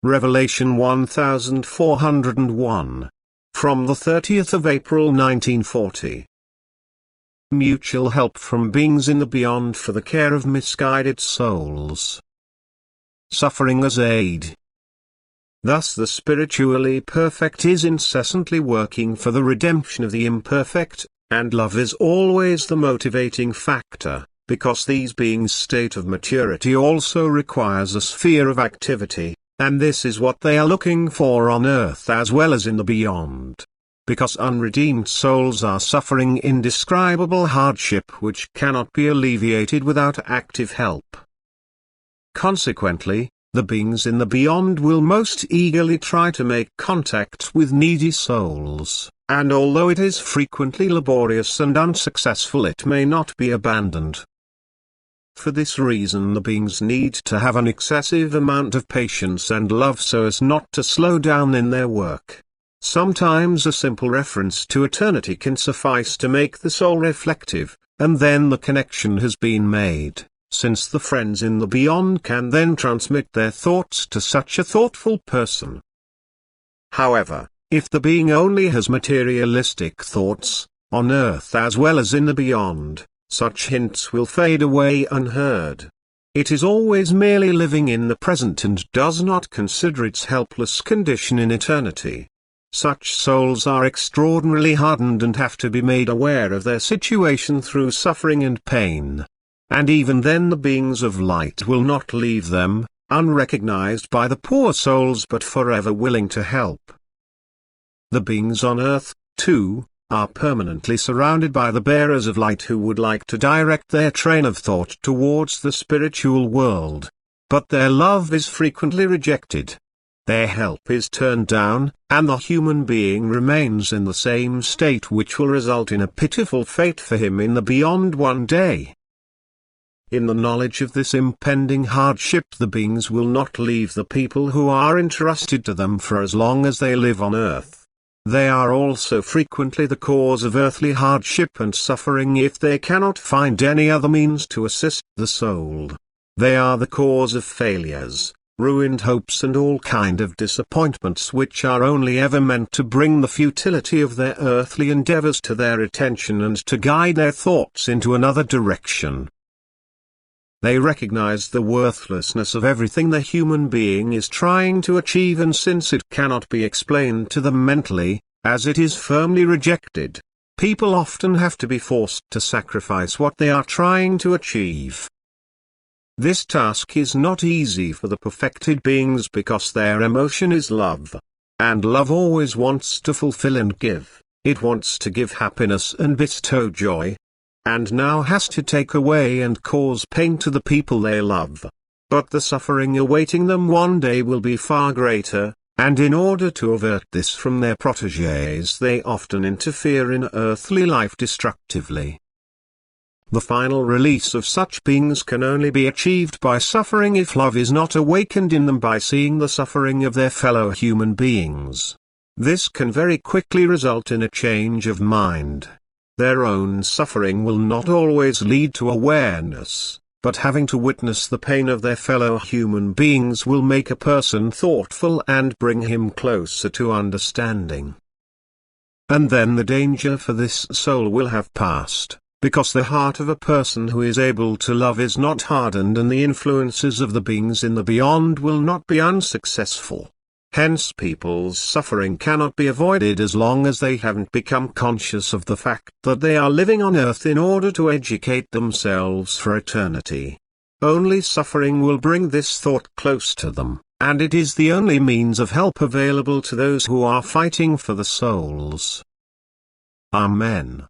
Revelation 1401. From the 30th of April 1940. Mutual help from beings in the beyond for the care of misguided souls. Suffering as aid. Thus the spiritually perfect is incessantly working for the redemption of the imperfect, and love is always the motivating factor, because these beings' state of maturity also requires a sphere of activity, and this is what they are looking for on earth as well as in the beyond. Because unredeemed souls are suffering indescribable hardship which cannot be alleviated without active help. Consequently, the beings in the beyond will most eagerly try to make contact with needy souls, and although it is frequently laborious and unsuccessful, it may not be abandoned. For this reason the beings need to have an excessive amount of patience and love so as not to slow down in their work. Sometimes a simple reference to eternity can suffice to make the soul reflective, and then the connection has been made, since the friends in the beyond can then transmit their thoughts to such a thoughtful person. However, if the being only has materialistic thoughts, on earth as well as in the beyond, such hints will fade away unheard. It is always merely living in the present and does not consider its helpless condition in eternity. Such souls are extraordinarily hardened and have to be made aware of their situation through suffering and pain. And even then the beings of light will not leave them, unrecognized by the poor souls but forever willing to help. The beings on earth, too, are permanently surrounded by the bearers of light who would like to direct their train of thought towards the spiritual world. But their love is frequently rejected. Their help is turned down, and the human being remains in the same state, which will result in a pitiful fate for him in the beyond one day. In the knowledge of this impending hardship, the beings will not leave the people who are entrusted to them for as long as they live on earth. They are also frequently the cause of earthly hardship and suffering if they cannot find any other means to assist the soul. They are the cause of failures, ruined hopes and all kind of disappointments which are only ever meant to bring the futility of their earthly endeavors to their attention and to guide their thoughts into another direction. They recognize the worthlessness of everything the human being is trying to achieve, and since it cannot be explained to them mentally, as it is firmly rejected, people often have to be forced to sacrifice what they are trying to achieve. This task is not easy for the perfected beings because their emotion is love. And love always wants to fulfill and give, it wants to give happiness and bestow joy. And now has to take away and cause pain to the people they love. But the suffering awaiting them one day will be far greater, and in order to avert this from their protégés they often interfere in earthly life destructively. The final release of such beings can only be achieved by suffering if love is not awakened in them by seeing the suffering of their fellow human beings. This can very quickly result in a change of mind. Their own suffering will not always lead to awareness, but having to witness the pain of their fellow human beings will make a person thoughtful and bring him closer to understanding. And then the danger for this soul will have passed, because the heart of a person who is able to love is not hardened and the influences of the beings in the beyond will not be unsuccessful. Hence people's suffering cannot be avoided as long as they haven't become conscious of the fact that they are living on earth in order to educate themselves for eternity. Only suffering will bring this thought close to them, and it is the only means of help available to those who are fighting for the souls. Amen.